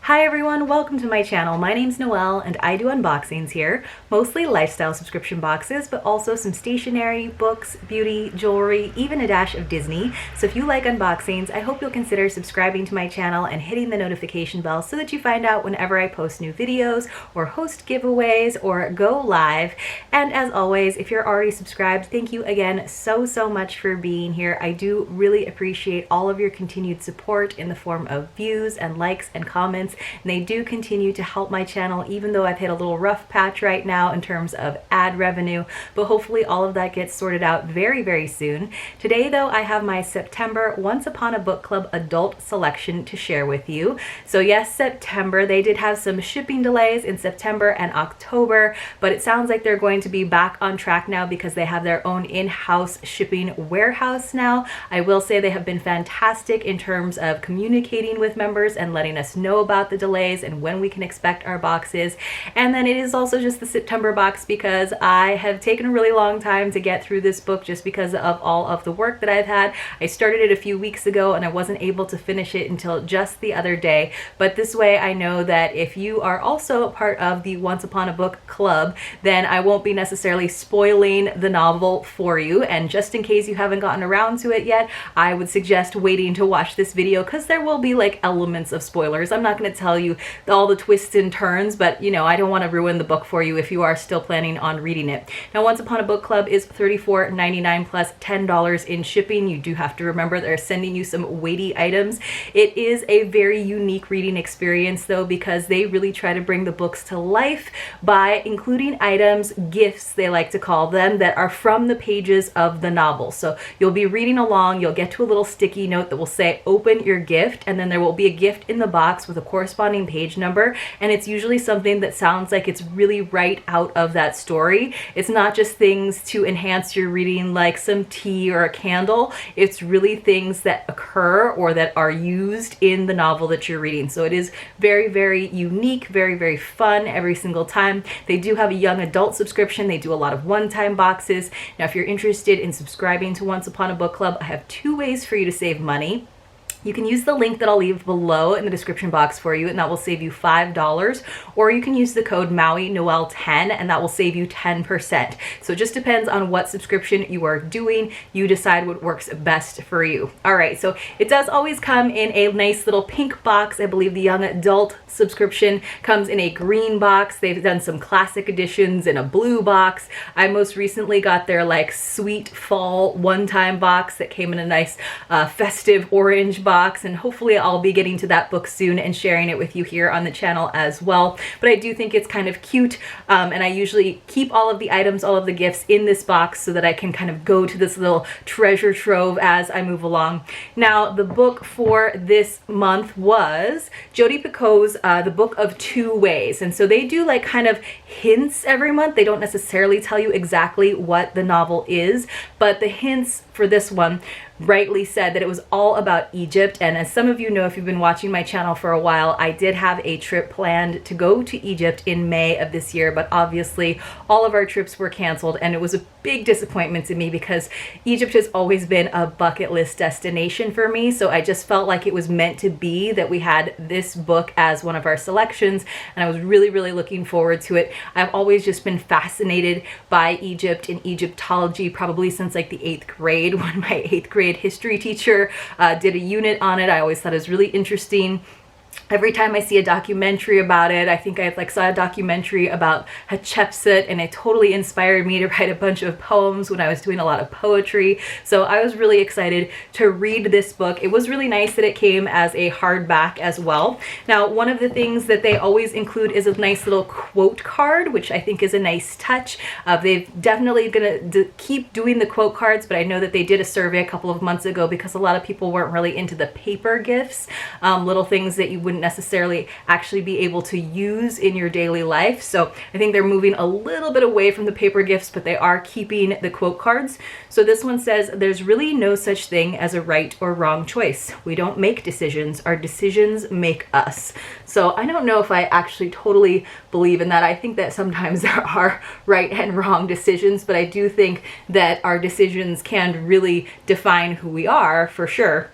Hi everyone, welcome to my channel. My name's Noelle and I do unboxings here, mostly lifestyle subscription boxes, but also some stationery, books, beauty, jewelry, even a dash of Disney. So if you like unboxings, I hope you'll consider subscribing to my channel and hitting the notification bell so that you find out whenever I post new videos or host giveaways or go live. And as always, if you're already subscribed, thank you again so much for being here. I do really appreciate all of your continued support in the form of views and likes and comments. And they do continue to help my channel, even though I've hit a little rough patch right now in terms of ad revenue, but hopefully all of that gets sorted out very soon. Today though, I have my September Once Upon a Book Club adult selection to share with you. So yes, September, they did have some shipping delays in September and October, but it sounds like they're going to be back on track now because they have their own in-house shipping warehouse now. I will say they have been fantastic in terms of communicating with members and letting us know about the delays and when we can expect our boxes. And then it is also just the September box because I have taken a really long time to get through this book just because of all of the work that I've had. I started it a few weeks ago and I wasn't able to finish it until just the other day. But this way I know that if you are also part of the Once Upon a Book Club, then I won't be necessarily spoiling the novel for you. And just in case you haven't gotten around to it yet, I would suggest waiting to watch this video because there will be like elements of spoilers. I'm not going to tell you all the twists and turns, but you know, I don't want to ruin the book for you if you are still planning on reading it. Now, Once Upon a Book Club is $34.99 plus $10 in shipping. You do have to remember they're sending you some weighty items. It is a very unique reading experience though, because they really try to bring the books to life by including items, gifts they like to call them, that are from the pages of the novel. So you'll be reading along, you'll get to a little sticky note that will say open your gift, and then there will be a gift in the box with a corresponding page number, and it's usually something that sounds like it's really right out of that story. It's not just things to enhance your reading like some tea or a candle. It's really things that occur or that are used in the novel that you're reading. So it is very unique, very fun every single time. They do have a young adult subscription. They do a lot of one-time boxes. Now, if you're interested in subscribing to Once Upon a Book Club, I have two ways for you to save money. You can use the link that I'll leave below in the description box for you, and that will save you $5. Or you can use the code mauinoel10, and that will save you 10%. So it just depends on what subscription you are doing. You decide what works best for you. All right, so it does always come in a nice little pink box. I believe the young adult subscription comes in a green box. They've done some classic editions in a blue box. I most recently got their like sweet fall one-time box that came in a nice festive orange box. And hopefully I'll be getting to that book soon and sharing it with you here on the channel as well. But I do think it's kind of cute, and I usually keep all of the items, all of the gifts in this box so that I can kind of go to this little treasure trove as I move along. Now, the book for this month was jodipicoult's The Book of Two Ways. And so they do like kind of hints every month. They don't necessarily tell you exactly what the novel is, but the hints for this one rightly said that it was all about Egypt. And as some of you know, if you've been watching my channel for a while, I did have a trip planned to go to Egypt in May of this year, but obviously all of our trips were canceled, and it was a big disappointment to me because Egypt has always been a bucket list destination for me. So I just felt like it was meant to be that we had this book as one of our selections, and I was really looking forward to it. I've always just been fascinated by Egypt and Egyptology, probably since like the 8th grade when my 8th grade history teacher did a unit on it. I always thought it was really interesting. Every time I see a documentary about it, I think I saw a documentary about Hatshepsut, and it totally inspired me to write a bunch of poems when I was doing a lot of poetry. So I was really excited to read this book. It was really nice that it came as a hardback as well. Now, one of the things that they always include is a nice little quote card, which I think is a nice touch. They've definitely gonna keep doing the quote cards, but I know that they did a survey a couple of months ago because a lot of people weren't really into the paper gifts, little things that you wouldn't necessarily actually be able to use in your daily life. So I think they're moving a little bit away from the paper gifts, but they are keeping the quote cards. So this one says, "There's really no such thing as a right or wrong choice. We don't make decisions. Our decisions make us." So I don't know if I actually totally believe in that. I think that sometimes there are right and wrong decisions, but I do think that our decisions can really define who we are for sure.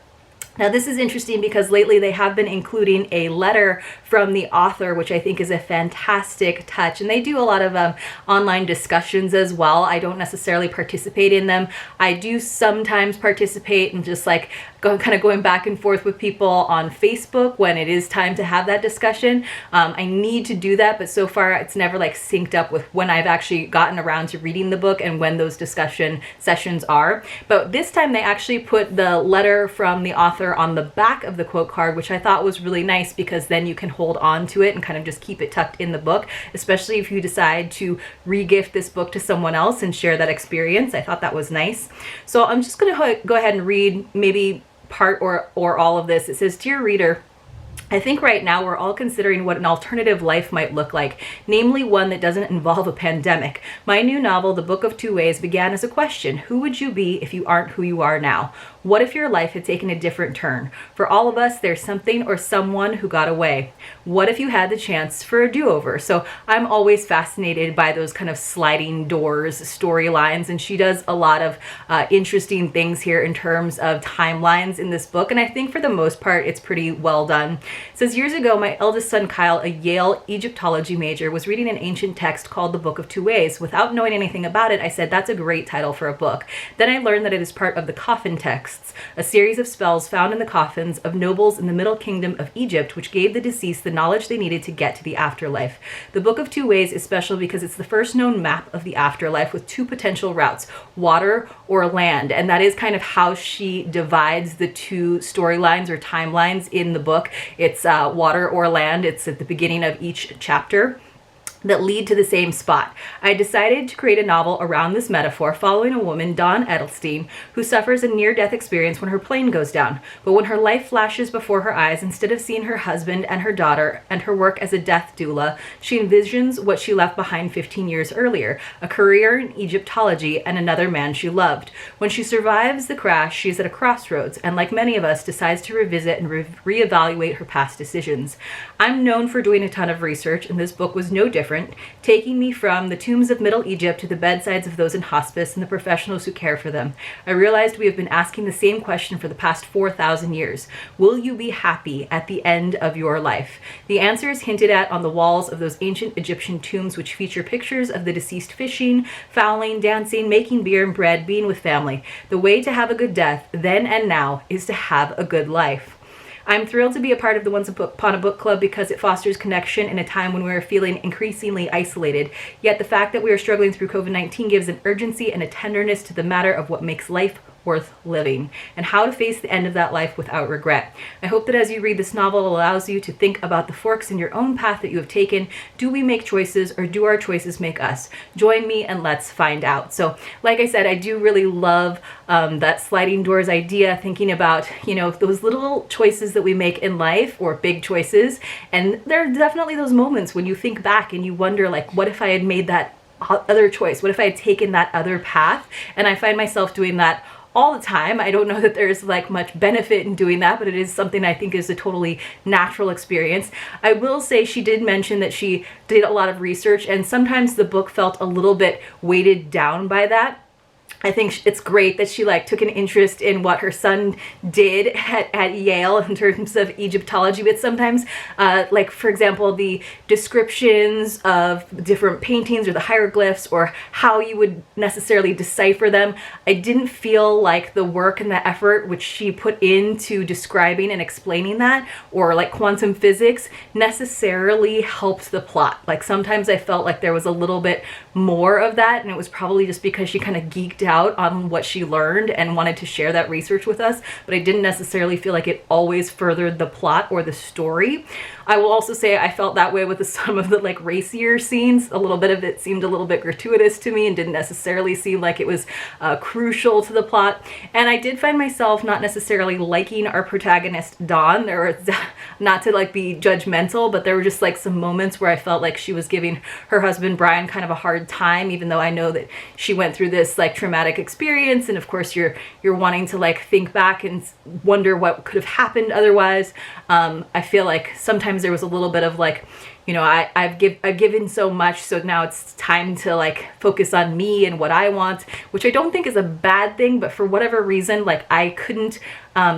Now, this is interesting because lately they have been including a letter from the author, which I think is a fantastic touch. And they do a lot of online discussions as well. I don't necessarily participate in them. I do sometimes participate in just like kind of going back and forth with people on Facebook when it is time to have that discussion. I need to do that, but so far it's never like synced up with when I've actually gotten around to reading the book and when those discussion sessions are. But this time they actually put the letter from the author on the back of the quote card, which I thought was really nice because then you can hold on to it and kind of just keep it tucked in the book, especially if you decide to re-gift this book to someone else and share that experience. I thought that was nice. So I'm just going to go ahead and read maybe part or all of this. It says, "Dear reader, I think right now we're all considering what an alternative life might look like, namely one that doesn't involve a pandemic. My new novel, The Book of Two Ways, began as a question. Who would you be if you aren't who you are now? What if your life had taken a different turn? For all of us, there's something or someone who got away. What if you had the chance for a do-over?" So I'm always fascinated by those kind of sliding doors storylines, and she does a lot of interesting things here in terms of timelines in this book, and I think for the most part it's pretty well done. It says, "Years ago, my eldest son Kyle, a Yale Egyptology major, was reading an ancient text called The Book of Two Ways. Without knowing anything about it, I said, that's a great title for a book. Then I learned that it is part of the coffin texts, a series of spells found in the coffins of nobles in the Middle Kingdom of Egypt, which gave the deceased the knowledge they needed to get to the afterlife. The Book of Two Ways is special because it's the first known map of the afterlife with two potential routes, water or land." And that is kind of how she divides the two storylines or timelines in the book. It's water or land. It's at the beginning of each chapter that lead to the same spot. I decided to create a novel around this metaphor following a woman, Dawn Edelstein, who suffers a near-death experience when her plane goes down. But when her life flashes before her eyes, instead of seeing her husband and her daughter and her work as a death doula, she envisions what she left behind 15 years earlier, a career in Egyptology and another man she loved. When she survives the crash, she is at a crossroads and, like many of us, decides to revisit and reevaluate her past decisions. I'm known for doing a ton of research, and this book was no different, taking me from the tombs of Middle Egypt to the bedsides of those in hospice and the professionals who care for them. I realized we have been asking the same question for the past 4,000 years. Will you be happy at the end of your life? The answer is hinted at on the walls of those ancient Egyptian tombs, which feature pictures of the deceased fishing, fowling, dancing, making beer and bread, being with family. The way to have a good death, then and now, is to have a good life. I'm thrilled to be a part of the Once Upon a Book Club because it fosters connection in a time when we are feeling increasingly isolated. Yet the fact that we are struggling through COVID-19 gives an urgency and a tenderness to the matter of what makes life worth living and how to face the end of that life without regret. I hope that as you read this novel, it allows you to think about the forks in your own path that you have taken. Do we make choices or do our choices make us? Join me and let's find out. So like I said, I do really love that sliding doors idea, thinking about, you know, those little choices that we make in life or big choices. And there are definitely those moments when you think back and you wonder, like, what if I had made that other choice? What if I had taken that other path? And I find myself doing that all the time. I don't know that there's like much benefit in doing that, but it is something I think is a totally natural experience. I will say she did mention that she did a lot of research, and sometimes the book felt a little bit weighted down by that. I think it's great that she like took an interest in what her son did at Yale in terms of Egyptology, but sometimes like for example the descriptions of different paintings or the hieroglyphs or how you would necessarily decipher them, I didn't feel like the work and the effort which she put into describing and explaining that, or like quantum physics, necessarily helped the plot. Like sometimes I felt like there was a little bit more of that, and it was probably just because she kind of geeked out on what she learned and wanted to share that research with us, but I didn't necessarily feel like it always furthered the plot or the story. I will also say I felt that way with some of the like racier scenes. A little bit of it seemed a little bit gratuitous to me and didn't necessarily seem like it was crucial to the plot. And I did find myself not necessarily liking our protagonist Dawn, or not to like be judgmental, but there were just like some moments where I felt like she was giving her husband Brian kind of a hard time, even though I know that she went through this like traumatic experience, and of course you're wanting to like think back and wonder what could have happened otherwise. I feel like sometimes there was a little bit of like, you know, I've given so much, so now it's time to like focus on me and what I want, which I don't think is a bad thing, but for whatever reason, like I couldn't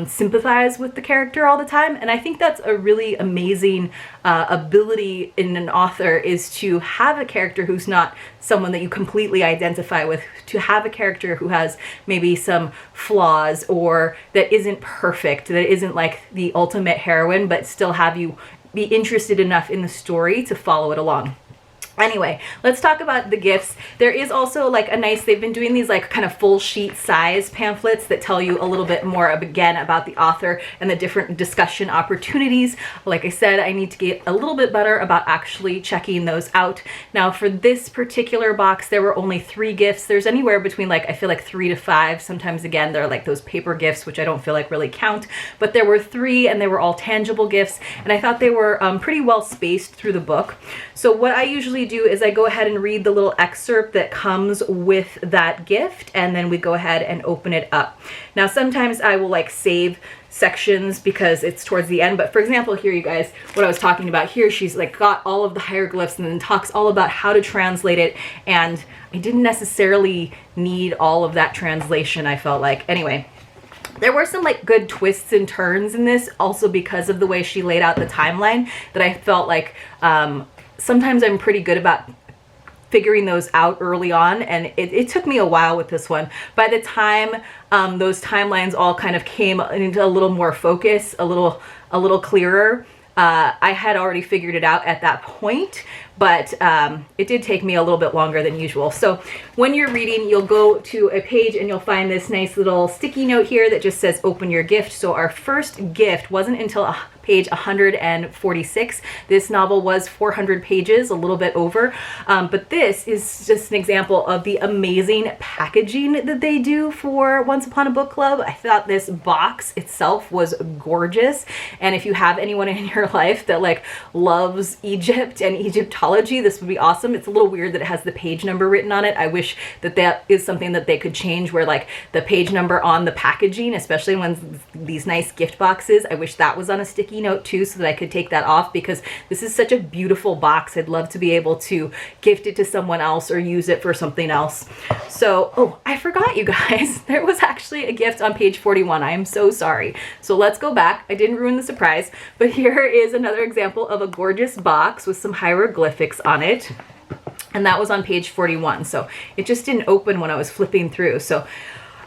sympathize with the character all the time. And I think that's a really amazing ability in an author, is to have a character who's not someone that you completely identify with, to have a character who has maybe some flaws or that isn't perfect, that isn't like the ultimate heroine, but still have you be interested enough in the story to follow it along. Anyway, let's talk about the gifts. There is also like a nice, they've been doing these like kind of full sheet size pamphlets that tell you a little bit more again about the author and the different discussion opportunities. Like I said, I need to get a little bit better about actually checking those out. Now for this particular box, there were only 3 gifts. There's anywhere between like, I feel like 3 to 5. Sometimes again, they're like those paper gifts, which I don't feel like really count, but there were 3 and they were all tangible gifts. And I thought they were pretty well spaced through the book. So what I usually do is I go ahead and read the little excerpt that comes with that gift, and then we go ahead and open it up. Now sometimes I will like save sections because it's towards the end, but for example here, you guys, what I was talking about here, she's like got all of the hieroglyphs and then talks all about how to translate it, and I didn't necessarily need all of that translation, I felt like. Anyway, there were some like good twists and turns in this, also because of the way she laid out the timeline, that I felt like sometimes I'm pretty good about figuring those out early on, and it took me a while with this one. By the time those timelines all kind of came into a little more focus, a little clearer, I had already figured it out at that point, but it did take me a little bit longer than usual. So when you're reading, you'll go to a page and you'll find this nice little sticky note here that just says open your gift. So our first gift wasn't until page 146. This novel was 400 pages, a little bit over, but this is just an example of the amazing packaging that they do for Once Upon a Book Club. I thought this box itself was gorgeous, and if you have anyone in your life that like loves Egypt and Egyptology, this would be awesome. It's a little weird that it has the page number written on it. I wish that that is something that they could change, where like the page number on the packaging, especially when these nice gift boxes, I wish that was on a sticky note too, so that I could take that off, because this is such a beautiful box. I'd love to be able to gift it to someone else or use it for something else. So, oh, I forgot, you guys, there was actually a gift on page 41. I am so sorry. So let's go back. I didn't ruin the surprise, but here is another example of a gorgeous box with some hieroglyphics on it. And that was on page 41. So it just didn't open when I was flipping through. So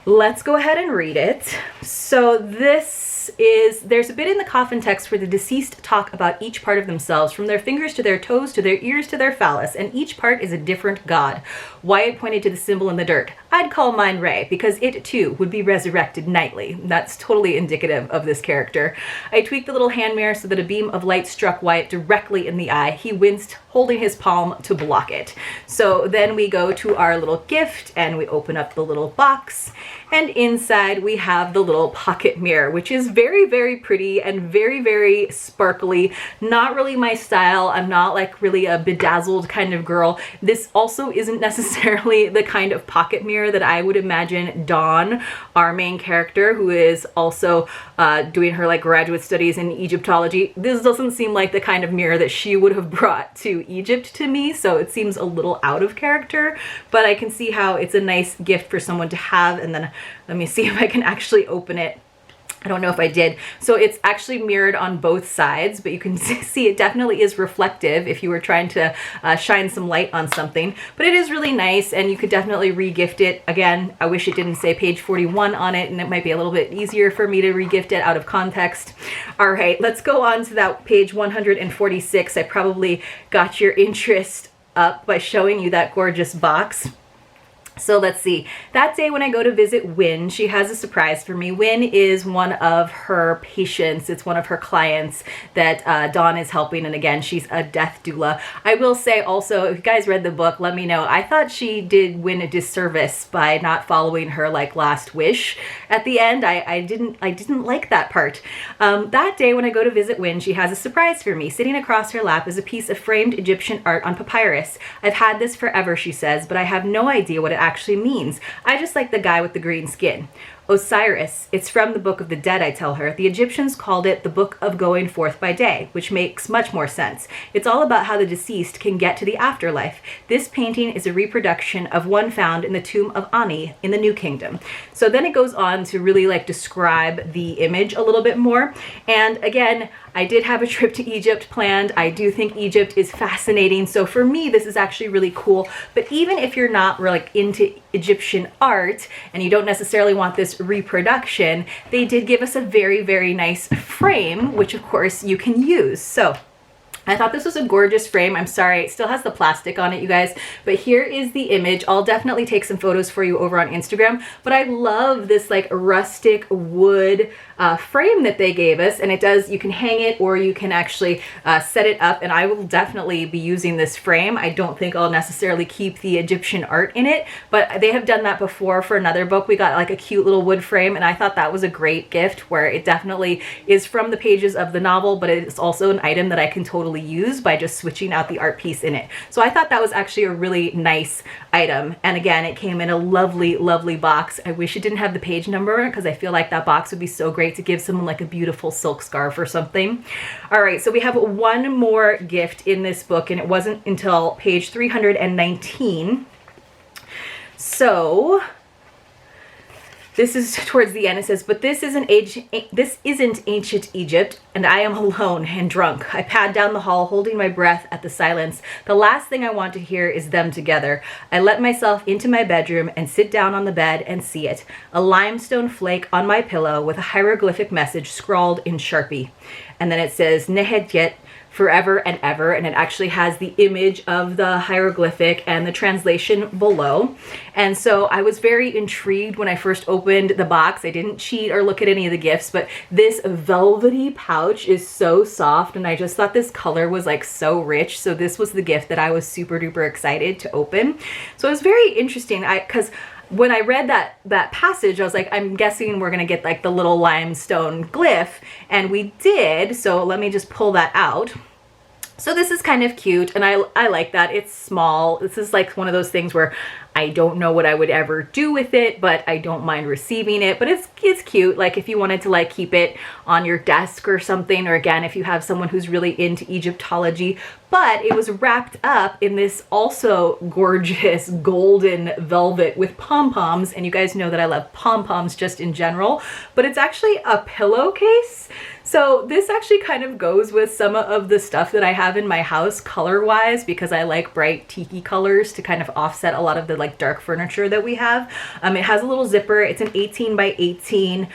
let's go ahead and read it. So there's a bit in the coffin text where the deceased talk about each part of themselves, from their fingers to their toes to their ears to their phallus, and each part is a different god. Wyatt pointed to the symbol in the dirt. I'd call mine Ray, because it too would be resurrected nightly. That's totally indicative of this character. I tweaked the little hand mirror so that a beam of light struck Wyatt directly in the eye. He winced, holding his palm to block it. So then we go to our little gift and we open up the little box, and inside we have the little pocket mirror, which is very, very pretty and very, very sparkly. Not really my style. I'm not like really a bedazzled kind of girl. This also isn't necessarily the kind of pocket mirror that I would imagine Dawn, our main character, who is also doing her like graduate studies in Egyptology. This doesn't seem like the kind of mirror that she would have brought to Egypt to me, so it seems a little out of character, but I can see how it's a nice gift for someone to have. And then let me see if I can actually open it. I don't know if I did. So it's actually mirrored on both sides, but you can see it definitely is reflective if you were trying to shine some light on something. But it is really nice, and you could definitely re-gift it. Again, I wish it didn't say page 41 on it, and it might be a little bit easier for me to re-gift it out of context. All right, let's go on to that page 146. I probably got your interest up by showing you that gorgeous box. So let's see. That day when I go to visit Wynne, she has a surprise for me. Wynne is one of her patients. It's one of her clients that Dawn is helping. And again, she's a death doula. I will say also, if you guys read the book, let me know. I thought she did Wynne a disservice by not following her like last wish at the end. I didn't like that part. That day when I go to visit Wynne, she has a surprise for me. Sitting across her lap is a piece of framed Egyptian art on papyrus. I've had this forever, she says, but I have no idea what it actually means. I just like the guy with the green skin. Osiris. It's from the Book of the Dead, I tell her. The Egyptians called it the Book of Going Forth by Day, which makes much more sense. It's all about how the deceased can get to the afterlife. This painting is a reproduction of one found in the tomb of Ani in the New Kingdom. So then it goes on to really like describe the image a little bit more. And again, I did have a trip to Egypt planned. I do think Egypt is fascinating. So for me, this is actually really cool. But even if you're not like into Egyptian art and you don't necessarily want this reproduction, they did give us a very, very nice frame, which of course you can use. So I thought this was a gorgeous frame. I'm sorry, it still has the plastic on it, you guys, but here is the image. I'll definitely take some photos for you over on Instagram, but I love this like rustic wood frame that they gave us, and it does, you can hang it or you can actually set it up, and I will definitely be using this frame. I don't think I'll necessarily keep the Egyptian art in it, but they have done that before for another book. We got like a cute little wood frame, and I thought that was a great gift where it definitely is from the pages of the novel, but it's also an item that I can totally use by just switching out the art piece in it. So I thought that was actually a really nice item. And again, it came in a lovely, lovely box. I wish it didn't have the page number because I feel like that box would be so great to give someone like a beautiful silk scarf or something. All right, so we have one more gift in this book, and it wasn't until page 319. So this is towards the end. It says, but this isn't ancient Egypt, and I am alone and drunk. I pad down the hall, holding my breath at the silence. The last thing I want to hear is them together. I let myself into my bedroom and sit down on the bed and see it. A limestone flake on my pillow with a hieroglyphic message scrawled in Sharpie. And then it says, Nehedyet, forever and ever, and it actually has the image of the hieroglyphic and the translation below. And so I was very intrigued when I first opened the box. I didn't cheat or look at any of the gifts, but this velvety pouch is so soft, and I just thought this color was like so rich. So this was the gift that I was super duper excited to open. So it was very interesting because when I read that passage, I was like, I'm guessing we're gonna get like the little limestone glyph, and we did. So let me just pull that out. So this is kind of cute, and I like that. It's small. This is like one of those things where I don't know what I would ever do with it, but I don't mind receiving it. But it's cute. Like if you wanted to like keep it on your desk or something, or again, if you have someone who's really into Egyptology. But it was wrapped up in this also gorgeous golden velvet with pom-poms. And you guys know that I love pom-poms just in general, but it's actually a pillowcase. So this actually kind of goes with some of the stuff that I have in my house color-wise, because I like bright tiki colors to kind of offset a lot of the like dark furniture that we have. It has a little zipper. It's an 18 by 18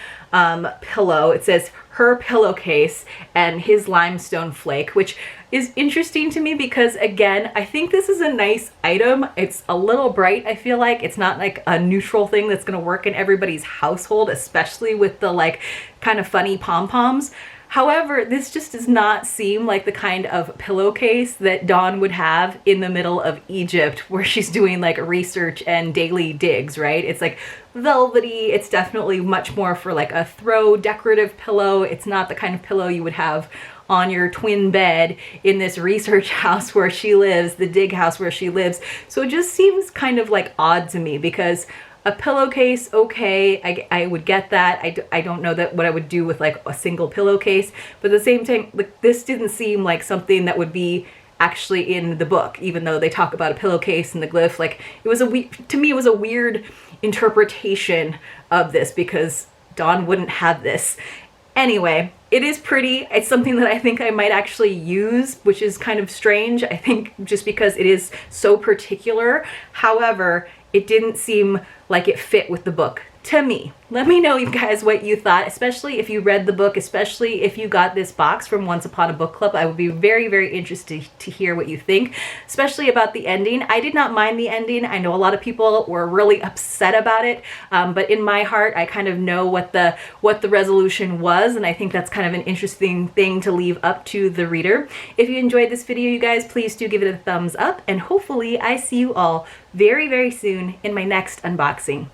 pillow. It says her pillowcase and his limestone flake, which is interesting to me because again, I think this is a nice item. It's a little bright. I feel like it's not like a neutral thing that's going to work in everybody's household, especially with the like kind of funny pom-poms. However, this just does not seem like the kind of pillowcase that Dawn would have in the middle of Egypt where she's doing like research and daily digs, right? It's like velvety. It's definitely much more for like a throw decorative pillow. It's not the kind of pillow you would have on your twin bed in this research house where she lives, the dig house where she lives. So it just seems kind of like odd to me because a pillowcase, okay, I would get that. I don't know that what I would do with like a single pillowcase, but at the same time, like, this didn't seem like something that would be actually in the book, even though they talk about a pillowcase and the glyph. Like it was to me, it was a weird interpretation of this because Dawn wouldn't have this. Anyway, it is pretty. It's something that I think I might actually use, which is kind of strange. I think just because it is so particular. However, it didn't seem like it fit with the book to me. Let me know, you guys, what you thought, especially if you read the book, especially if you got this box from Once Upon a Book Club. I would be very, very interested to hear what you think, especially about the ending. I did not mind the ending. I know a lot of people were really upset about it, but in my heart, I kind of know what the resolution was, and I think that's kind of an interesting thing to leave up to the reader. If you enjoyed this video, you guys, please do give it a thumbs up, and hopefully I see you all very, very soon in my next unboxing.